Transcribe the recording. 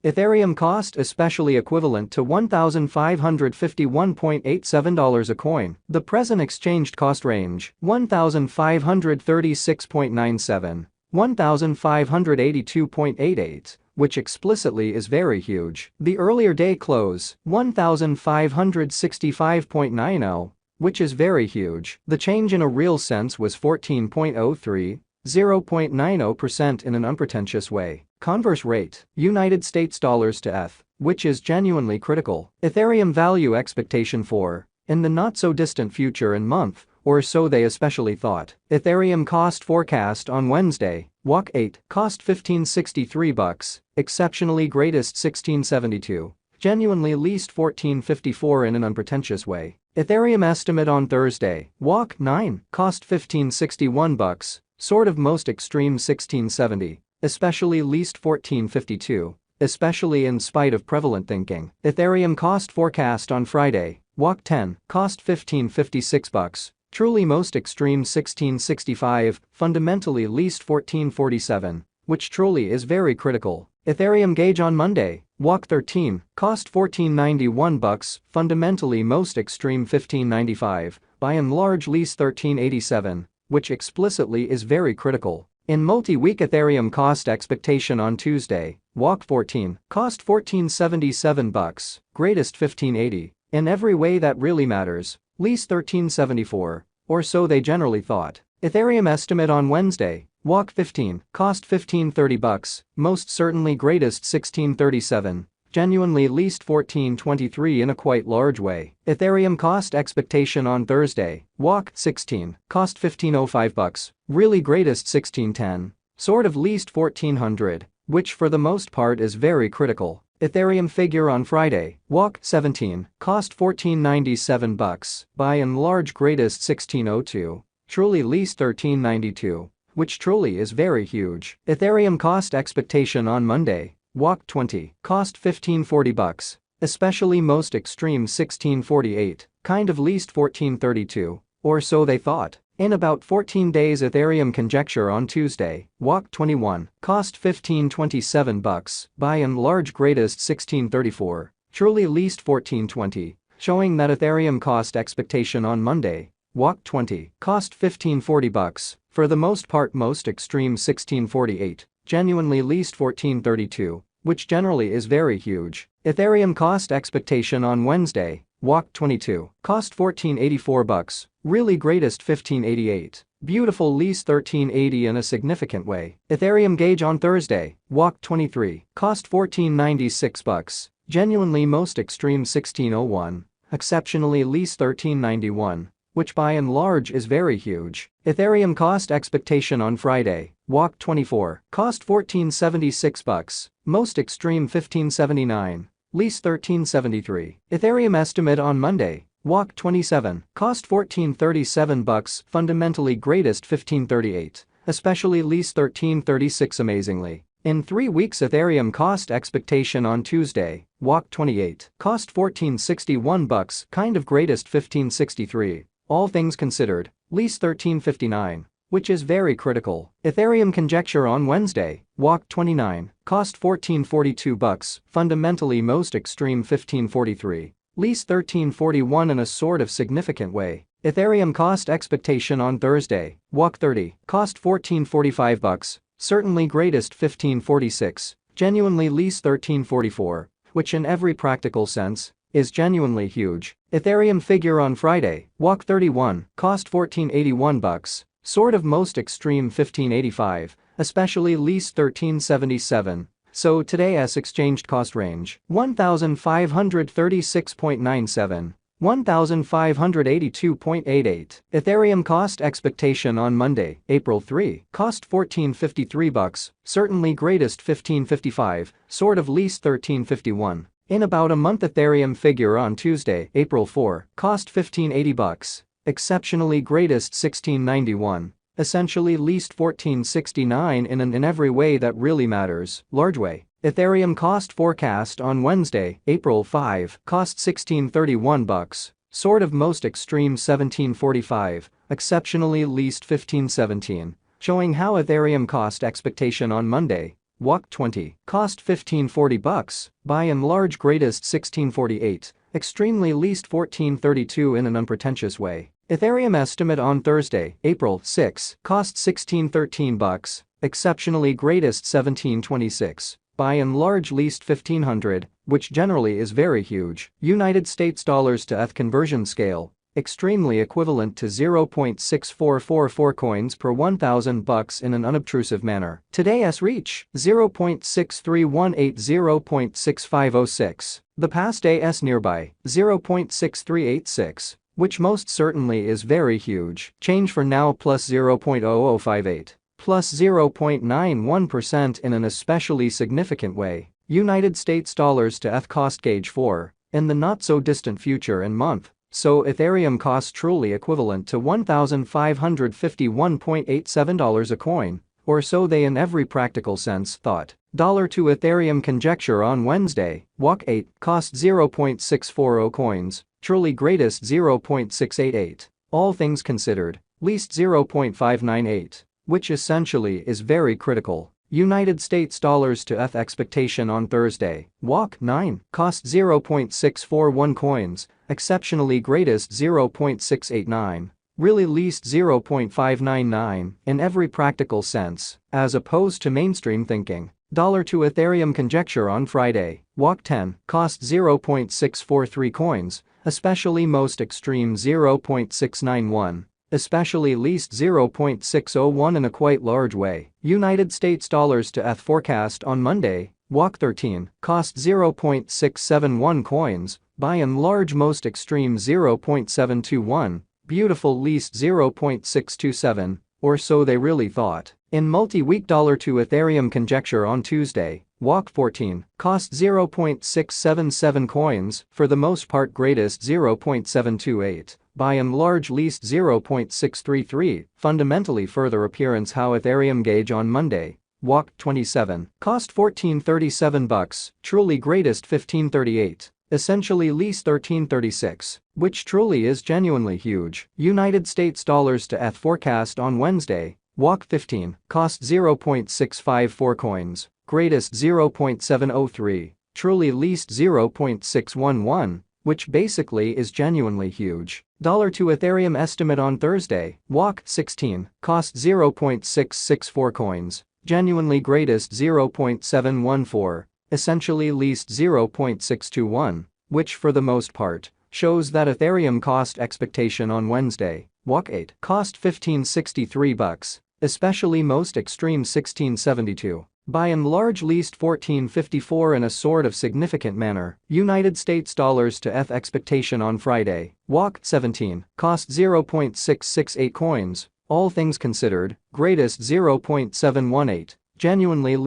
Ethereum cost especially equivalent to $1,551.87 a coin. The present exchanged cost range, $1,536.97, $1,582.88, which explicitly is very huge. The earlier day close, $1,565.90, which is very huge. The change in a real sense was 14.03, 0.90% in an unpretentious way. Converse rate, United States dollars to ETH, which is genuinely critical. Ethereum value expectation for, in the not-so-distant future and month, or so they especially thought. Ethereum cost forecast on Wednesday, WAC 8, cost $1563, exceptionally greatest $1672, genuinely least $1454 in an unpretentious way. Ethereum estimate on Thursday, WAC 9, cost $1561, sort of most extreme $1670, especially least $1452, especially in spite of prevalent thinking. Ethereum cost forecast on Friday, WAC 10, cost $1556, truly most extreme $1665, fundamentally least $1447, which truly is very critical. Ethereum gauge on Monday, WAC 13, cost $1491, fundamentally most extreme $1595, by and large least $1387, which explicitly is very critical. In multi-week Ethereum cost expectation on Tuesday, WAC 14, cost $1477, greatest $1580, in every way that really matters, least $1374, or so they generally thought. Ethereum estimate on Wednesday, WAC 15, cost $1530, most certainly greatest $1637, genuinely least $1423 in a quite large way. Ethereum cost expectation on Thursday, WAC 16, cost $1505, really greatest $1610, sort of least $1400, which for the most part is very critical. Ethereum figure on Friday, WAC 17, cost $1497, by and large greatest $1602, truly least $1392, which truly is very huge. Ethereum cost expectation on Monday, WAC 20, cost $1540, especially most extreme $1648, kind of least $1432, or so they thought. In about 14 days Ethereum conjecture on Tuesday, WAC 21, cost $1527, by and large greatest $1634, truly least $1420, showing that Ethereum cost expectation on Monday, WAC 20, cost $1540, for the most part most extreme $1648, genuinely least $1432, which generally is very huge. Ethereum cost expectation on Wednesday, WAC 22, cost $1484, really greatest $1588, beautiful least $1380 in a significant way. Ethereum gauge on Thursday, WAC 23, cost $1496, genuinely most extreme $1601, exceptionally least $1391, which by and large is very huge. Ethereum cost expectation on Friday, WAC 24, cost $1476, most extreme $1579, least $1373. Ethereum estimate on Monday, WAC 27, cost $1437, fundamentally greatest $1538, especially least $1336 amazingly. In 3 weeks Ethereum cost expectation on Tuesday, WAC 28, cost $1461, kind of greatest $1563, all things considered, least $1359, which is very critical. Ethereum conjecture on Wednesday, WAC 29, cost $1442, fundamentally most extreme $1543, least $1341 in a sort of significant way. Ethereum cost expectation on Thursday, WAC 30, cost $1445, certainly greatest $1546, genuinely least $1344, which in every practical sense, is genuinely huge. Ethereum figure on Friday, WAC 31, cost $1481, sort of most extreme $1585, especially least $1377, so today's exchanged cost range, $1,536.97, $1,582.88. Ethereum cost expectation on Monday, April 3, cost $1453, certainly greatest $1555, sort of least $1351. In about a month Ethereum figure on Tuesday, April 4, cost $1580, exceptionally greatest $1691, essentially least $1469 in every way that really matters, large way. Ethereum cost forecast on Wednesday, April 5, cost $1631, sort of most extreme $1745, exceptionally least $1517, showing how Ethereum cost expectation on Monday, walk 20, cost $15.40, by and large greatest $16.48, extremely least $14.32 in an unpretentious way. Ethereum estimate on Thursday, April 6, cost $16.13, exceptionally greatest $17.26, by and large least $1,500, which generally is very huge. United States dollars to ETH conversion scale, extremely equivalent to 0.6444 coins per $1,000 in an unobtrusive manner. Today's reach, 0.6318 0.6506. The past day's nearby, 0.6386, which most certainly is very huge. Change for now plus 0.0058. Plus 0.91% in an especially significant way. United States dollars to ETH cost gauge 4, in the not-so-distant future and month, so Ethereum costs truly equivalent to $1,551.87 a coin, or so they in every practical sense thought. Dollar to Ethereum conjecture on Wednesday, walk 8, cost 0.640 coins, truly greatest 0.688, all things considered, least 0.598, which essentially is very critical. United States dollars to ETH expectation on Thursday, walk 9, cost 0.641 coins, exceptionally greatest 0.689, really least 0.599 in every practical sense, as opposed to mainstream thinking. Dollar to Ethereum conjecture on Friday, walk 10, cost 0.643 coins, especially most extreme 0.691. Especially least 0.601 in a quite large way. United States dollars to ETH forecast on Monday, walk 13, cost 0.671 coins, by and large most extreme 0.721, beautiful least 0.627, or so they really thought. In multi-week dollar to Ethereum conjecture on Tuesday, walk 14, cost 0.677 coins, for the most part greatest 0.728. By and large least 0.633, fundamentally further appearance how Ethereum gauge on Monday, walk 27, cost $14.37, truly greatest $15.38, essentially least $13.36, which truly is genuinely huge. United States dollars to ETH forecast on Wednesday, walk 15, cost 0.654 coins, greatest 0.703, truly least 0.611, which basically is genuinely huge. Dollar to Ethereum estimate on Thursday, walk 16, cost 0.664 coins, genuinely greatest 0.714, essentially least 0.621, which for the most part, shows that Ethereum cost expectation on Wednesday, walk 8, cost $15.63, especially most extreme $16.72. By and large least $14.54 in a sort of significant manner. United States dollars to ETH expectation on Friday, walk 17, cost 0.668 coins, all things considered, greatest 0.718, genuinely